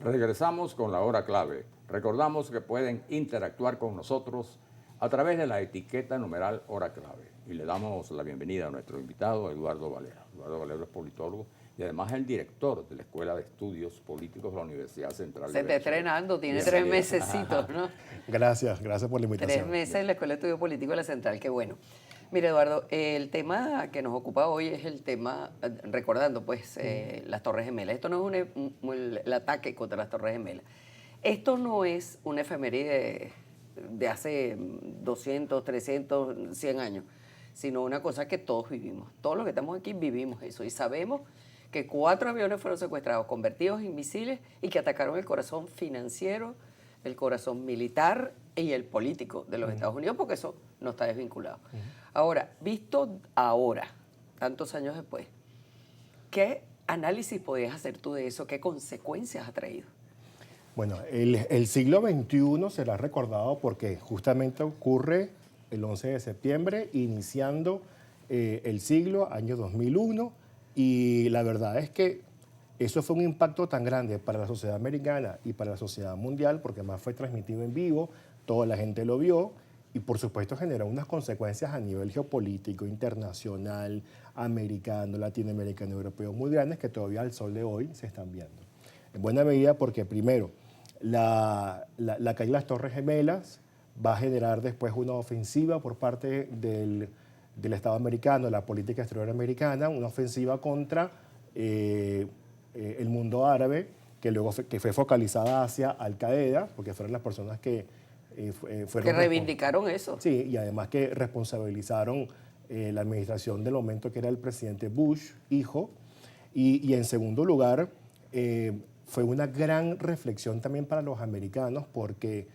Regresamos con la hora clave. Recordamos que pueden interactuar con nosotros a través de la etiqueta numeral hora clave. Y le damos la bienvenida a nuestro invitado, Eduardo Valera. Eduardo Valera es politólogo y además el director de la Escuela de Estudios Políticos de la Universidad Central de Se está Venezuela. estrenando, tiene 3 mesecitos, ¿no? Gracias por la invitación. 3 meses en la Escuela de Estudios Políticos de la Central, qué bueno. Mire, Eduardo, el tema que nos ocupa hoy es el tema, recordando pues las Torres Gemelas. Esto no es el ataque contra las Torres Gemelas. Esto no es una efeméride de hace 200, 300, 100 años, sino una cosa que todos vivimos. Todos los que estamos aquí vivimos eso y sabemos que 4 aviones fueron secuestrados, convertidos en misiles y que atacaron el corazón financiero, el corazón militar y el político de los Estados Unidos, porque eso no está desvinculado. Ahora, visto ahora, tantos años después, ¿qué análisis podías hacer tú de eso? ¿Qué consecuencias ha traído? Bueno, el siglo XXI será recordado porque justamente ocurre el 11 de septiembre, iniciando el siglo, año 2001, y la verdad es que eso fue un impacto tan grande para la sociedad americana y para la sociedad mundial, porque además fue transmitido en vivo, toda la gente lo vio, y por supuesto generó unas consecuencias a nivel geopolítico, internacional, americano, latinoamericano, europeo, muy grandes que todavía al sol de hoy se están viendo. En buena medida porque primero, la caída de las Torres Gemelas va a generar después una ofensiva por parte del Estado americano, la política exterior americana, una ofensiva contra el mundo árabe, que fue focalizada hacia Al-Qaeda, porque fueron las personas que fueron... Que reivindicaron eso. Sí, y además que responsabilizaron la administración del momento, que era el presidente Bush, hijo, y en segundo lugar, fue una gran reflexión también para los americanos, porque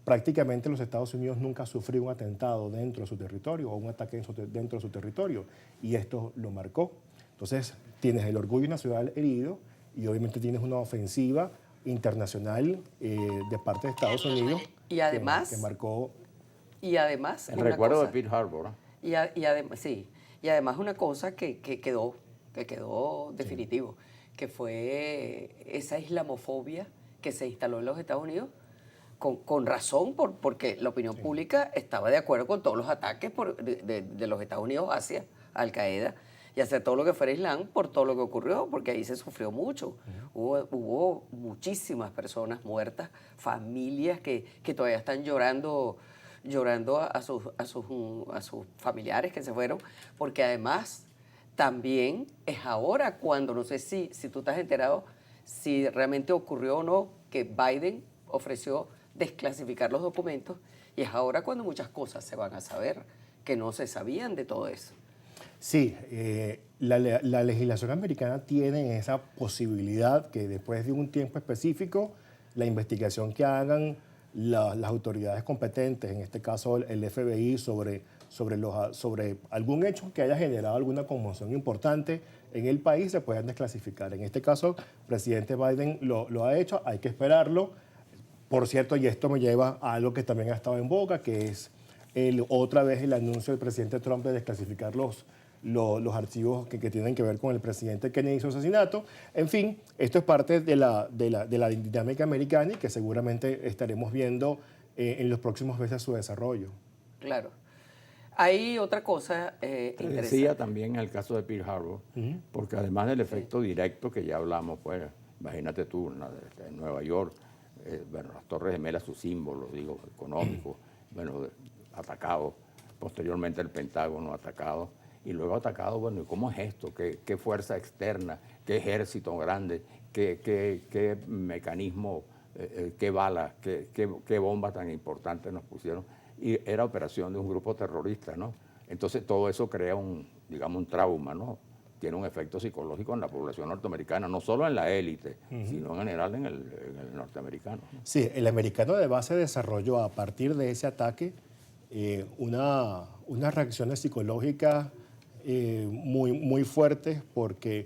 prácticamente los Estados Unidos nunca sufrió un atentado dentro de su territorio o un ataque dentro de su territorio, y esto lo marcó. Entonces, tienes el orgullo nacional herido y obviamente tienes una ofensiva internacional de parte de Estados Unidos y además, que marcó... Y además... El recuerdo de Pearl Harbor, ¿no? Sí, y además una cosa que quedó definitivo, que fue esa islamofobia que se instaló en los Estados Unidos, con razón, porque la opinión pública estaba de acuerdo con todos los ataques de los Estados Unidos hacia Al-Qaeda y hacia todo lo que fuera Islam, por todo lo que ocurrió, porque ahí se sufrió mucho. Hubo muchísimas personas muertas, familias que todavía están llorando a sus familiares que se fueron, porque además también es ahora cuando, no sé si tú estás enterado, si realmente ocurrió o no, que Biden ofreció desclasificar los documentos, y es ahora cuando muchas cosas se van a saber que no se sabían de todo eso. Sí, la legislación americana tiene esa posibilidad que después de un tiempo específico, la investigación que hagan las autoridades competentes, en este caso el FBI, sobre algún hecho que haya generado alguna conmoción importante en el país, se pueden desclasificar. En este caso, el presidente Biden lo ha hecho, hay que esperarlo. Por cierto, y esto me lleva a algo que también ha estado en boga, que es otra vez el anuncio del presidente Trump de desclasificar los archivos que tienen que ver con el presidente Kennedy y su asesinato. En fin, esto es parte de la dinámica americana y que seguramente estaremos viendo en los próximos meses su desarrollo. Claro. Hay otra cosa interesante. Decía también en el caso de Pearl Harbor, porque además del efecto directo que ya hablamos, pues, imagínate tú, en Nueva York, bueno, las Torres Gemelas, su símbolo, digo, económico, bueno, atacado, posteriormente el Pentágono atacado, y luego atacado, bueno, ¿y cómo es esto? ¿Qué fuerza externa? ¿Qué ejército grande? ¿Qué mecanismo? ¿Qué balas? ¿Qué bombas tan importantes nos pusieron? Y era operación de un grupo terrorista, ¿no? Entonces todo eso crea un trauma, ¿no? Tiene un efecto psicológico en la población norteamericana, no solo en la élite, sino en general en el norteamericano, ¿no? Sí, el americano de base desarrolló a partir de ese ataque unas reacciones psicológicas muy fuertes, porque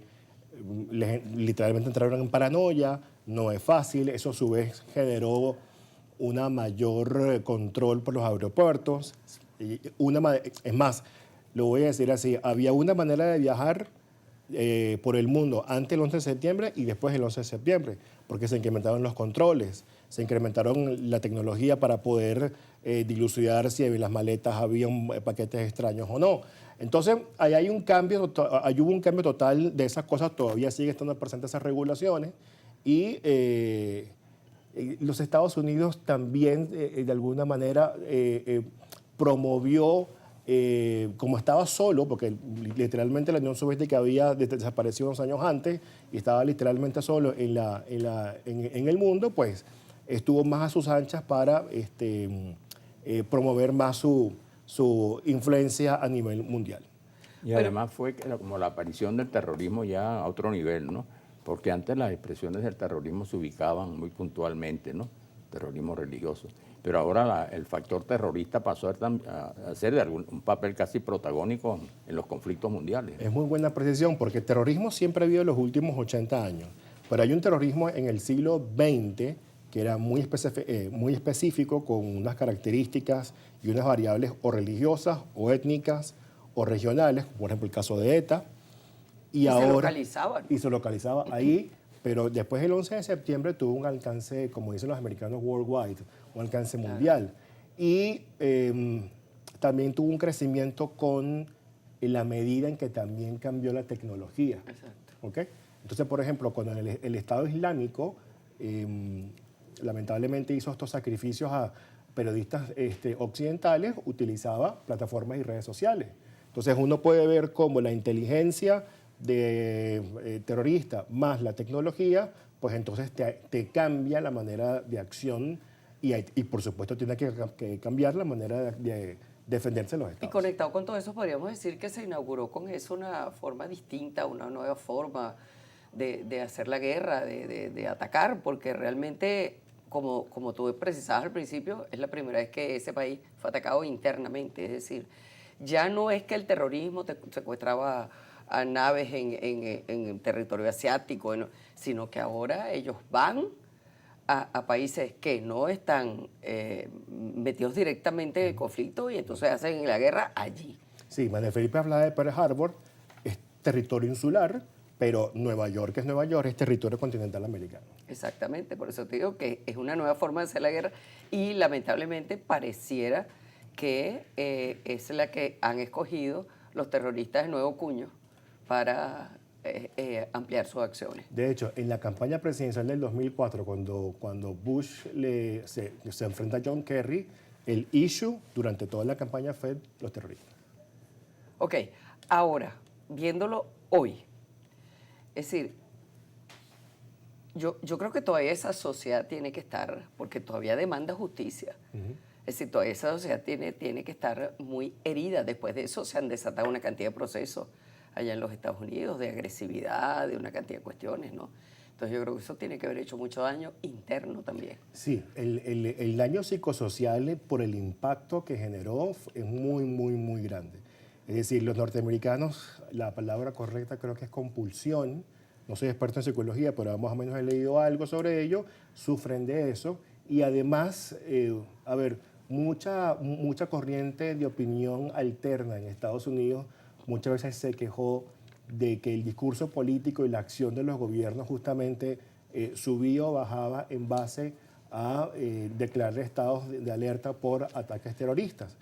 literalmente entraron en paranoia, no es fácil, eso a su vez generó una mayor control por los aeropuertos. Es más, lo voy a decir así, había una manera de viajar por el mundo antes del 11 de septiembre y después del 11 de septiembre, porque se incrementaron los controles, se incrementaron la tecnología para poder dilucidar si en las maletas había paquetes extraños o no. Entonces, ahí hay un cambio, ahí hubo un cambio total de esas cosas, todavía siguen estando presentes esas regulaciones y los Estados Unidos también, de alguna manera, promovió, como estaba solo, porque literalmente la Unión Soviética había desaparecido unos años antes y estaba literalmente solo en el mundo, pues estuvo más a sus anchas para promover más su influencia a nivel mundial. Y además fue como la aparición del terrorismo ya a otro nivel, ¿no? Porque antes las expresiones del terrorismo se ubicaban muy puntualmente, ¿no? Terrorismo religioso. Pero ahora el factor terrorista pasó a ser un papel casi protagónico en los conflictos mundiales. Es muy buena precisión, porque el terrorismo siempre ha habido en los últimos 80 años. Pero hay un terrorismo en el siglo XX que era muy específico, con unas características y unas variables o religiosas, o étnicas, o regionales, por ejemplo el caso de ETA. Y ahora, se localizaban. Y se localizaba ahí, pero después del 11 de septiembre tuvo un alcance, como dicen los americanos, worldwide, un alcance mundial. Y también tuvo un crecimiento con la medida en que también cambió la tecnología. Exacto. ¿Okay? Entonces, por ejemplo, cuando el Estado Islámico lamentablemente hizo estos sacrificios a periodistas occidentales, utilizaba plataformas y redes sociales. Entonces uno puede ver cómo la inteligencia de terrorista más la tecnología, pues entonces te cambia la manera de acción y por supuesto tiene que cambiar la manera de defenderse los estados. Y conectado con todo eso, podríamos decir que se inauguró con eso una forma distinta, una nueva forma de hacer la guerra, de atacar, porque realmente, como tú precisabas al principio, es la primera vez que ese país fue atacado internamente. Es decir, ya no es que el terrorismo secuestraba a naves en territorio asiático, sino que ahora ellos van a países que no están metidos directamente en el conflicto y entonces hacen la guerra allí. Sí, Manuel Felipe hablaba de Pearl Harbor, es territorio insular, pero Nueva York es territorio continental americano. Exactamente, por eso te digo que es una nueva forma de hacer la guerra y lamentablemente pareciera que es la que han escogido los terroristas de nuevo cuño para ampliar sus acciones. De hecho, en la campaña presidencial del 2004, cuando Bush se enfrenta a John Kerry, el issue durante toda la campaña fue los terroristas. Ok, ahora, viéndolo hoy, es decir, yo creo que todavía esa sociedad tiene que estar, porque todavía demanda justicia. Es decir, todavía esa sociedad tiene que estar muy herida. Después de eso se han desatado una cantidad de procesos allá en los Estados Unidos, de agresividad, de una cantidad de cuestiones, ¿no? Entonces yo creo que eso tiene que haber hecho mucho daño interno también. Sí, el daño psicosocial por el impacto que generó es muy, muy, muy grande. Es decir, los norteamericanos, la palabra correcta creo que es compulsión, no soy experto en psicología, pero más o menos he leído algo sobre ello, sufren de eso y además, mucha corriente de opinión alterna en Estados Unidos muchas veces se quejó de que el discurso político y la acción de los gobiernos justamente subía o bajaba en base a declarar estados de alerta por ataques terroristas.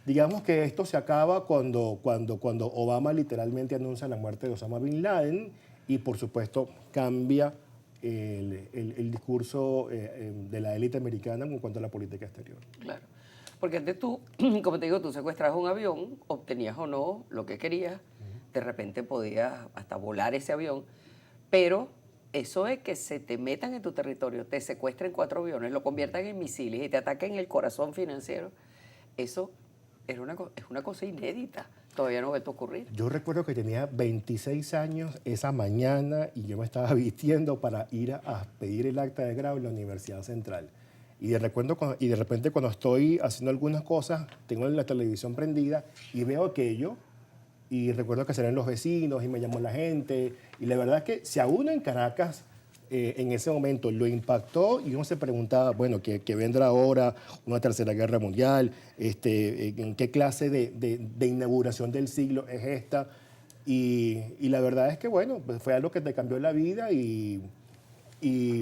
Digamos que esto se acaba cuando Obama literalmente anuncia la muerte de Osama Bin Laden y por supuesto cambia el discurso de la élite americana en cuanto a la política exterior. Claro, porque antes tú, como te digo, tú secuestrabas un avión, obtenías o no lo que querías, de repente podías hasta volar ese avión, pero eso es que se te metan en tu territorio, te secuestren 4 aviones, lo conviertan en misiles y te ataquen el corazón financiero, eso es una cosa inédita. Todavía no ha vuelto a ocurrir. Yo recuerdo que tenía 26 años esa mañana y yo me estaba vistiendo para ir a pedir el acta de grado en la Universidad Central. Y de repente cuando estoy haciendo algunas cosas, tengo la televisión prendida y veo aquello y recuerdo que salían los vecinos y me llamó la gente. Y la verdad es que si a uno en Caracas en ese momento lo impactó y uno se preguntaba, bueno, ¿qué vendrá ahora? ¿Una tercera guerra mundial? ¿En qué clase de inauguración del siglo es esta? Y la verdad es que, bueno, pues fue algo que te cambió la vida y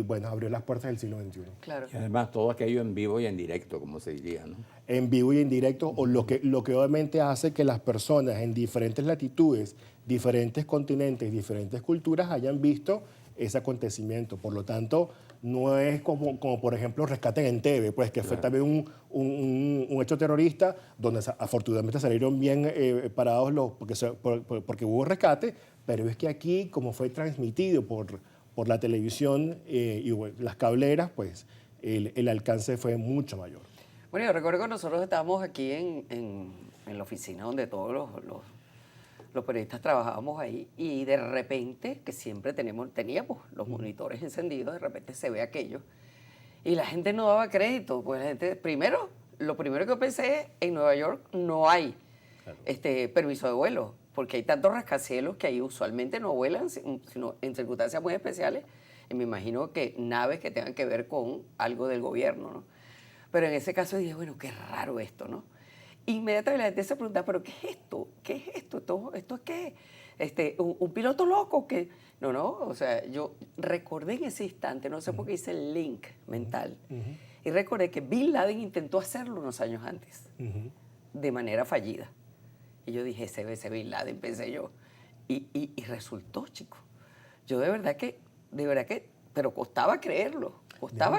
bueno, abrió las puertas del siglo XXI. Claro. Y además todo aquello en vivo y en directo, como se diría, ¿no? En vivo y en directo, o lo que obviamente hace que las personas en diferentes latitudes, diferentes continentes, diferentes culturas hayan visto ese acontecimiento. Por lo tanto, no es como por ejemplo Rescate en Entebbe, pues que fue también un hecho terrorista donde afortunadamente salieron bien parados porque hubo rescate, pero es que aquí, como fue transmitido por la televisión y bueno, las cableras, pues el alcance fue mucho mayor. Bueno, yo recuerdo que nosotros estábamos aquí en la oficina donde todos los periodistas trabajábamos ahí y de repente, que siempre teníamos los monitores encendidos, de repente se ve aquello y la gente no daba crédito. Pues la gente, lo primero que pensé es, en Nueva York no hay permiso de vuelo, porque hay tantos rascacielos que ahí usualmente no vuelan, sino en circunstancias muy especiales. Y me imagino que naves que tengan que ver con algo del gobierno, ¿no? Pero en ese caso dije, bueno, qué raro esto, ¿no? Inmediatamente la gente se pregunta, ¿pero qué es esto? ¿Qué es esto? ¿Esto es qué? ¿Un piloto loco? ¿Qué? No, o sea, yo recordé en ese instante, no sé por qué hice el link mental, y recordé que Bin Laden intentó hacerlo unos años antes, de manera fallida. Y yo dije, ese Bin Laden, pensé yo. Y resultó, chico. Yo de verdad que, pero costaba creerlo,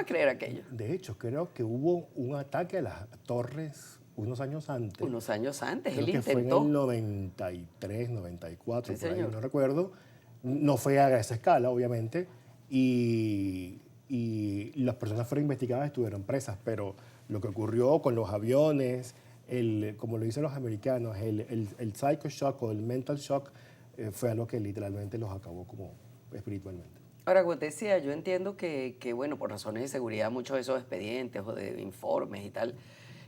creer aquello. De hecho, creo que hubo un ataque a las torres unos años antes. Unos años antes, creo él que intentó. fue en el 93, 94, Sí, por ahí, señor. no recuerdo. No fue a esa escala, obviamente, y las personas fueron investigadas, estuvieron presas, pero lo que ocurrió con los aviones, como lo dicen los americanos, el psycho shock o el mental shock, fue algo que literalmente los acabó como espiritualmente. Ahora, como te decía, yo entiendo que, bueno, por razones de seguridad, muchos de esos expedientes o de informes y tal,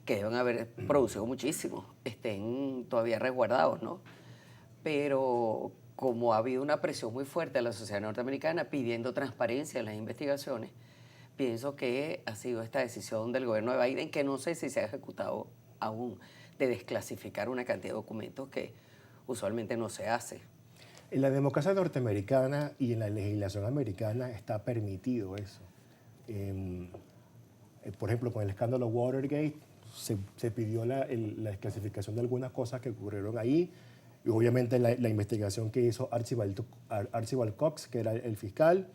que deben haber producido muchísimo, estén todavía resguardados, ¿no? Pero como ha habido una presión muy fuerte a la sociedad norteamericana pidiendo transparencia en las investigaciones, pienso que ha sido esta decisión del gobierno de Biden, que no sé si se ha ejecutado aún, de desclasificar una cantidad de documentos que usualmente no se hace. En la democracia norteamericana y en la legislación americana está permitido eso. Por ejemplo, con el escándalo Watergate se pidió la desclasificación de algunas cosas que ocurrieron ahí. Y obviamente la investigación que hizo Archibald Cox, que era el fiscal,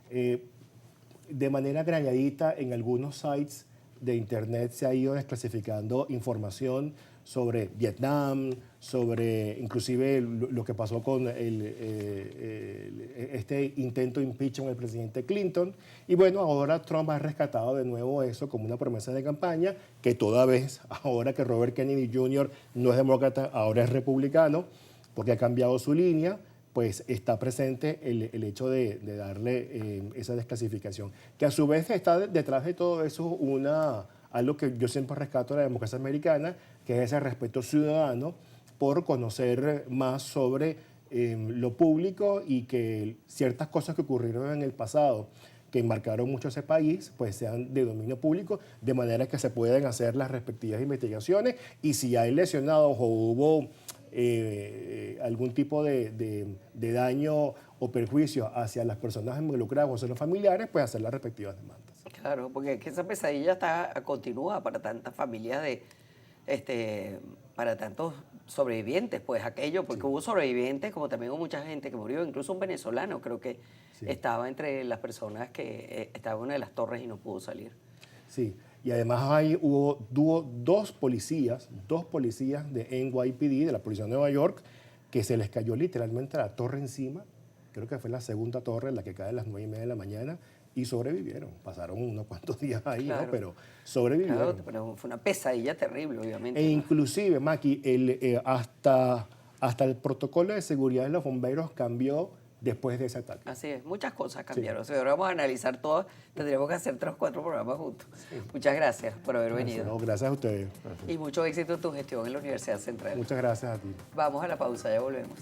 de manera graduadita en algunos sites de internet se ha ido desclasificando información sobre Vietnam, sobre inclusive lo que pasó con este intento de impeachment del presidente Clinton. Y bueno, ahora Trump ha rescatado de nuevo eso como una promesa de campaña, que toda vez, ahora que Robert Kennedy Jr. no es demócrata, ahora es republicano, porque ha cambiado su línea, pues está presente el hecho de darle esa desclasificación. Que a su vez está detrás de todo eso algo que yo siempre rescato de la democracia americana, que es ese respeto ciudadano por conocer más sobre lo público y que ciertas cosas que ocurrieron en el pasado que marcaron mucho ese país, pues sean de dominio público, de manera que se puedan hacer las respectivas investigaciones y si hay lesionados o hubo algún tipo de daño o perjuicio hacia las personas involucradas o hacia los familiares, pues hacer las respectivas demandas. Claro, porque es que esa pesadilla continúa para tantas familias para tantos sobrevivientes, pues aquello, porque hubo sobrevivientes, como también hubo mucha gente que murió, incluso un venezolano creo que estaba entre las personas que estaba en una de las torres y no pudo salir. Sí, y además hubo dos policías de NYPD, de la Policía de Nueva York, que se les cayó literalmente la torre encima, creo que fue la segunda torre en la que cae a las 9:30 de la mañana, y sobrevivieron. Pasaron unos cuantos días ahí, claro, ¿no? Pero sobrevivieron. Claro, pero fue una pesadilla terrible, obviamente. E inclusive, Maki, hasta el protocolo de seguridad de los bomberos cambió después de ese ataque. Así es, muchas cosas cambiaron. Sí. O sea, ahora vamos a analizar todas, tendríamos que hacer 3 o 4 programas juntos. Sí. Muchas gracias por haber venido. No, gracias a ustedes. Y mucho éxito en tu gestión en la Universidad Central. Muchas gracias a ti. Vamos a la pausa, ya volvemos.